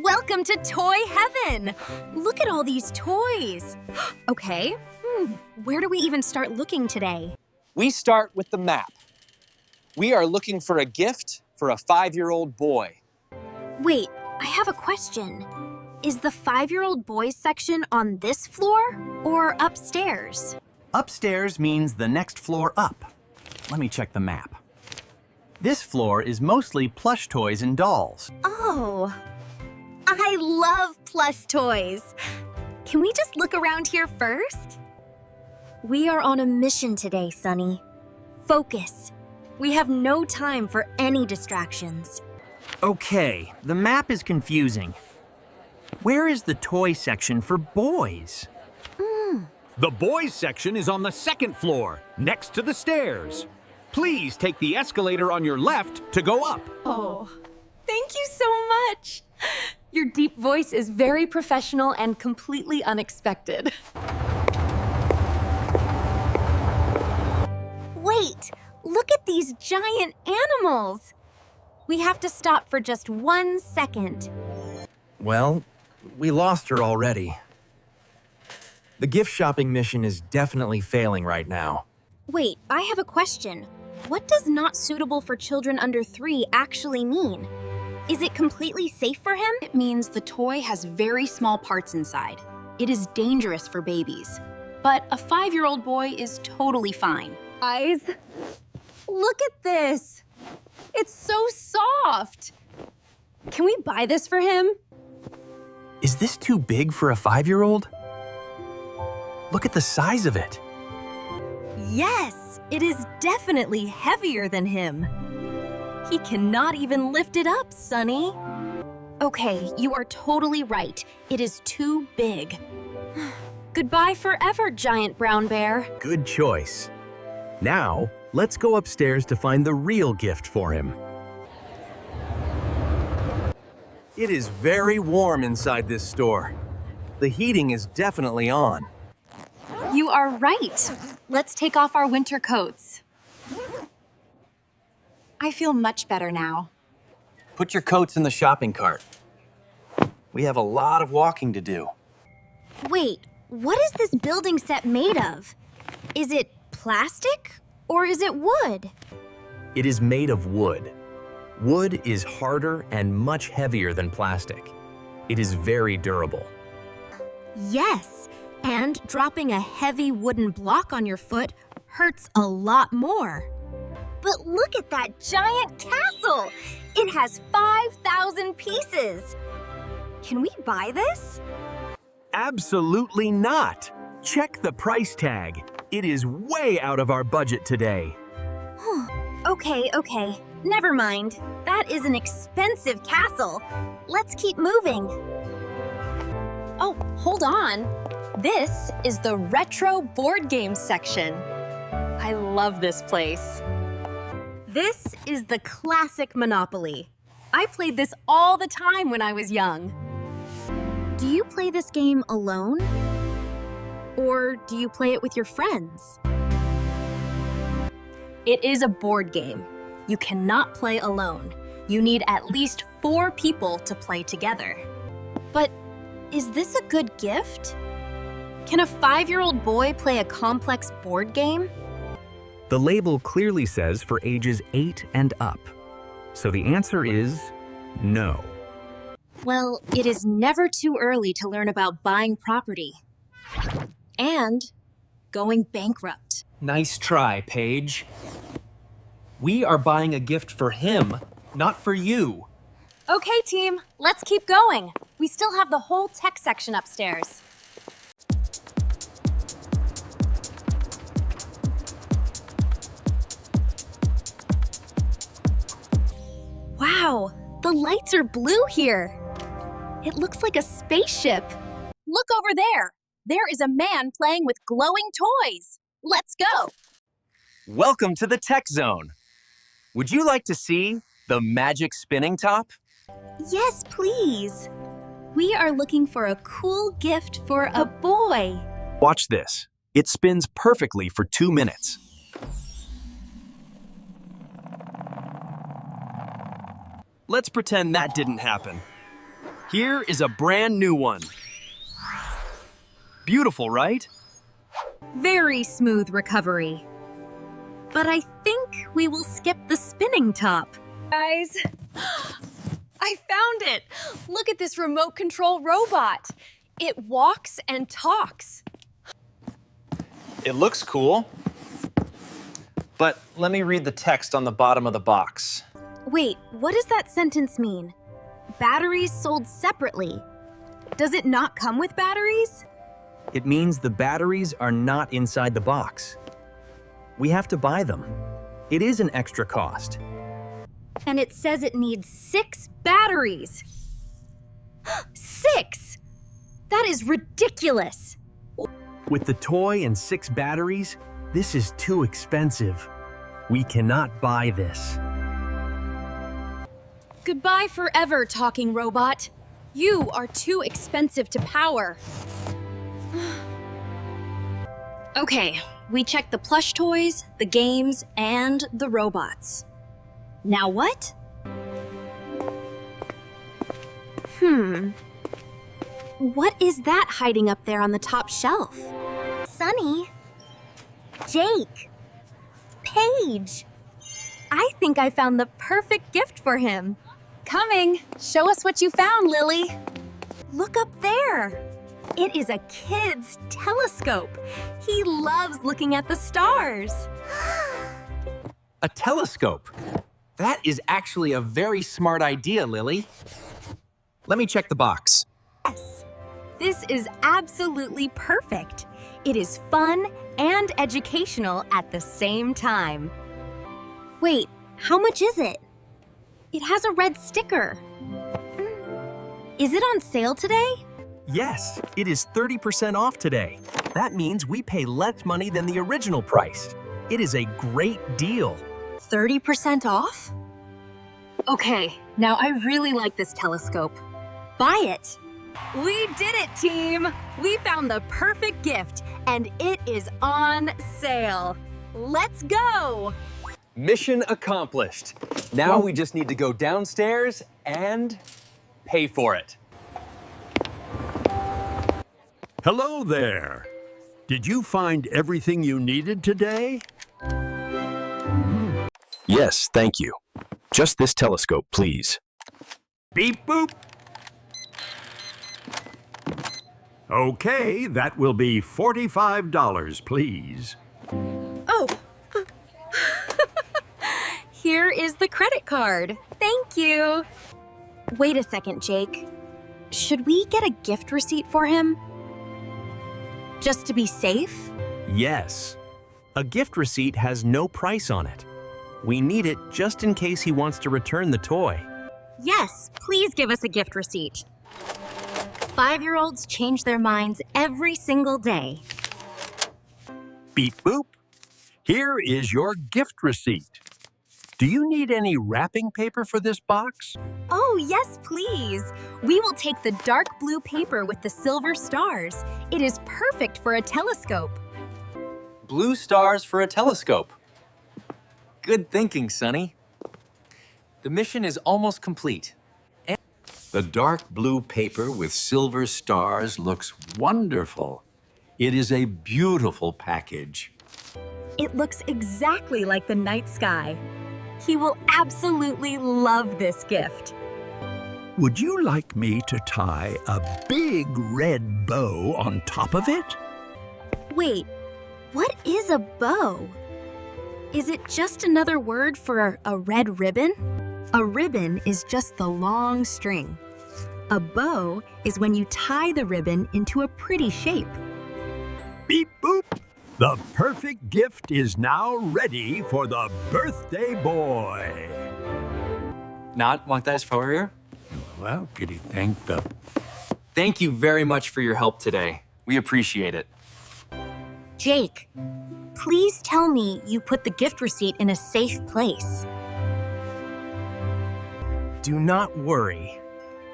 Welcome to Toy Heaven! Look at all these toys. Okay, where do we even start looking today? We start with the map. We are looking for a gift for a 5-year-old boy. Wait, I have a question. Is the 5-year-old boys section on this floor or upstairs? Upstairs means the next floor up. Let me check the map. This floor is mostly plush toys and dolls. Oh, I love plush toys. Can we just look around here first? We are on a mission today, Sunny. Focus. We have no time for any distractions. Okay, the map is confusing. Where is the toy section for boys? The boys section is on the second floor, next to the stairs. Please take the escalator on your left to go up. Oh, thank you so much. Your deep voice is very professional and completely unexpected. Wait, look at these giant animals. We have to stop for just 1 second. Well, we lost her already. The gift shopping mission is definitely failing right now. Wait, I have a question. What does not suitable for children under 3 actually mean? Is it completely safe for him? It means the toy has very small parts inside. It is dangerous for babies. But a 5-year-old boy is totally fine. Guys, look at this. It's so soft. Can we buy this for him? Is this too big for a 5-year-old? Look at the size of it. Yes, it is definitely heavier than him. He cannot even lift it up, Sunny. Okay, you are totally right. It is too big. Goodbye forever, giant brown bear. Good choice. Now, let's go upstairs to find the real gift for him. It is very warm inside this store. The heating is definitely on. You are right. Let's take off our winter coats. I feel much better now. Put your coats in the shopping cart. We have a lot of walking to do. Wait, what is this building set made of? Is it plastic or is it wood? It is made of wood. Wood is harder and much heavier than plastic. It is very durable. Yes, and dropping a heavy wooden block on your foot hurts a lot more. But look at that giant castle! It has 5,000 pieces. Can we buy this? Absolutely not. Check the price tag. It is way out of our budget today. Okay. Never mind. That is an expensive castle. Let's keep moving. Oh, hold on. This is the retro board game section. I love this place. This is the classic Monopoly. I played this all the time when I was young. Do you play this game alone? Or do you play it with your friends? It is a board game. You cannot play alone. You need at least 4 people to play together. But is this a good gift? Can a 5-year-old boy play a complex board game? The label clearly says for ages 8 and up. So the answer is no. Well, it is never too early to learn about buying property. And going bankrupt. Nice try, Paige. We are buying a gift for him, not for you. Okay, team, let's keep going. We still have the whole tech section upstairs. Wow, the lights are blue here. It looks like a spaceship. Look over there. There is a man playing with glowing toys. Let's go. Welcome to the Tech Zone. Would you like to see the magic spinning top? Yes, please. We are looking for a cool gift for a boy. Watch this. It spins perfectly for 2 minutes. Let's pretend that didn't happen. Here is a brand new one. Beautiful, right? Very smooth recovery. But I think we will skip the spinning top. Guys, I found it! Look at this remote control robot. It walks and talks. It looks cool. But let me read the text on the bottom of the box. Wait, what does that sentence mean? Batteries sold separately. Does it not come with batteries? It means the batteries are not inside the box. We have to buy them. It is an extra cost. And it says it needs 6 batteries. 6! That is ridiculous. With the toy and 6 batteries, this is too expensive. We cannot buy this. Goodbye forever, talking robot. You are too expensive to power. Okay, we checked the plush toys, the games, and the robots. Now what? What is that hiding up there on the top shelf? Sunny? Jake? Paige? I think I found the perfect gift for him. Coming. Show us what you found, Lily. Look up there. It is a kid's telescope. He loves looking at the stars. A telescope. That is actually a very smart idea, Lily. Let me check the box. Yes, this is absolutely perfect. It is fun and educational at the same time. Wait, how much is it? It has a red sticker. Is it on sale today? Yes, it is 30% off today. That means we pay less money than the original price. It is a great deal. 30% off? Okay, now I really like this telescope. Buy it. We did it, team! We found the perfect gift, and it is on sale. Let's go! Mission accomplished. Now we just need to go downstairs and pay for it. Hello there. Did you find everything you needed today? Yes, thank you. Just this telescope, please. Beep boop. Okay, that will be $45, please. Oh! Here is the credit card. Thank you. Wait a second, Jake. Should we get a gift receipt for him? Just to be safe? Yes. A gift receipt has no price on it. We need it just in case he wants to return the toy. Yes, please give us a gift receipt. 5-year-olds change their minds every single day. Beep boop. Here is your gift receipt. Do you need any wrapping paper for this box? Oh, yes, please. We will take the dark blue paper with the silver stars. It is perfect for a telescope. Blue stars for a telescope. Good thinking, Sonny. The mission is almost complete. The dark blue paper with silver stars looks wonderful. It is a beautiful package. It looks exactly like the night sky. He will absolutely love this gift. Would you like me to tie a big red bow on top of it? Wait, what is a bow? Is it just another word for a red ribbon? A ribbon is just the long string. A bow is when you tie the ribbon into a pretty shape. Beep boop. The perfect gift is now ready for the birthday boy. Not want this for you? Well, could you thank the... Thank you very much for your help today. We appreciate it. Jake, please tell me you put the gift receipt in a safe place. Do not worry.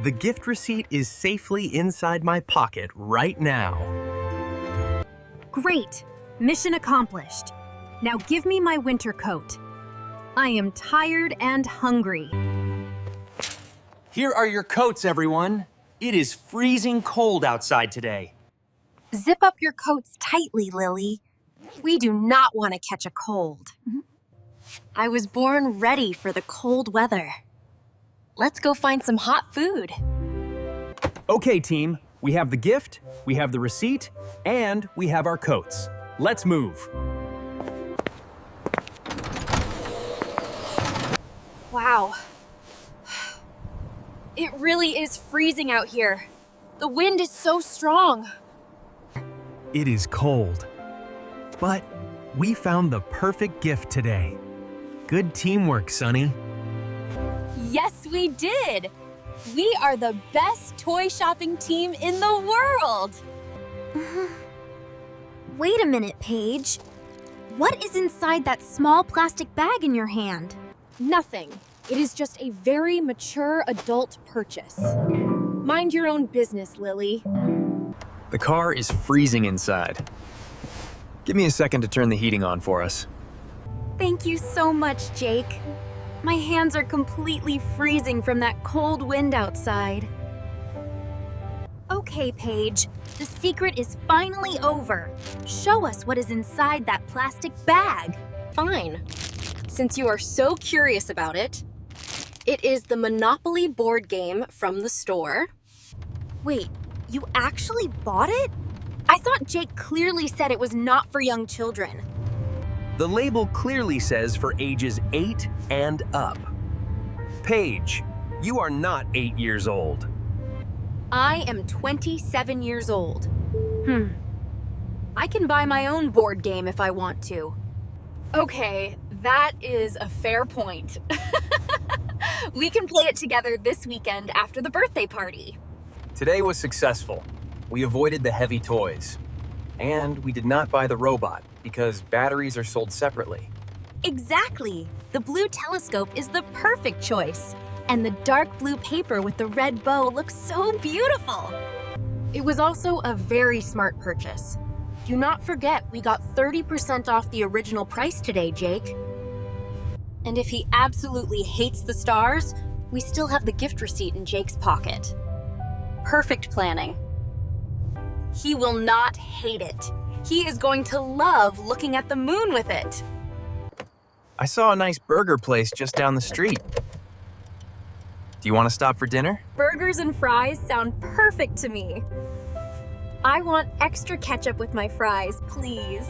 The gift receipt is safely inside my pocket right now. Great. Mission accomplished. Now give me my winter coat. I am tired and hungry. Here are your coats, everyone. It is freezing cold outside today. Zip up your coats tightly, Lily. We do not want to catch a cold. I was born ready for the cold weather. Let's go find some hot food. Okay, team. We have the gift, we have the receipt, and we have our coats. Let's move. Wow. It really is freezing out here. The wind is so strong. It is cold. But we found the perfect gift today. Good teamwork, Sunny. Yes, we did. We are the best toy shopping team in the world. Wait a minute, Paige. What is inside that small plastic bag in your hand? Nothing. It is just a very mature adult purchase. Mind your own business, Lily. The car is freezing inside. Give me a second to turn the heating on for us. Thank you so much, Jake. My hands are completely freezing from that cold wind outside. Okay, Paige, the secret is finally over. Show us what is inside that plastic bag. Fine. Since you are so curious about it, it is the Monopoly board game from the store. Wait, you actually bought it? I thought Jake clearly said it was not for young children. The label clearly says for ages 8 and up. Paige, you are not 8 years old. I am 27 years old. I can buy my own board game if I want to. Okay, that is a fair point. We can play it together this weekend after the birthday party. Today was successful. We avoided the heavy toys. And we did not buy the robot because batteries are sold separately. Exactly. The blue telescope is the perfect choice. And the dark blue paper with the red bow looks so beautiful. It was also a very smart purchase. Do not forget, we got 30% off the original price today, Jake. And if he absolutely hates the stars, we still have the gift receipt in Jake's pocket. Perfect planning. He will not hate it. He is going to love looking at the moon with it. I saw a nice burger place just down the street. Do you want to stop for dinner? Burgers and fries sound perfect to me. I want extra ketchup with my fries, please.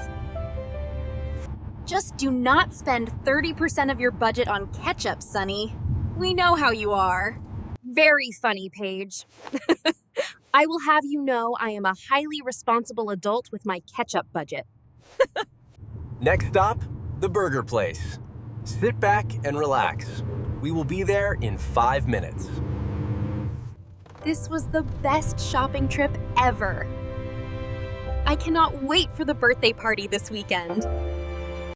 Just do not spend 30% of your budget on ketchup, Sunny. We know how you are. Very funny, Paige. I will have you know I am a highly responsible adult with my ketchup budget. Next stop, the burger place. Sit back and relax. We will be there in 5 minutes. This was the best shopping trip ever. I cannot wait for the birthday party this weekend.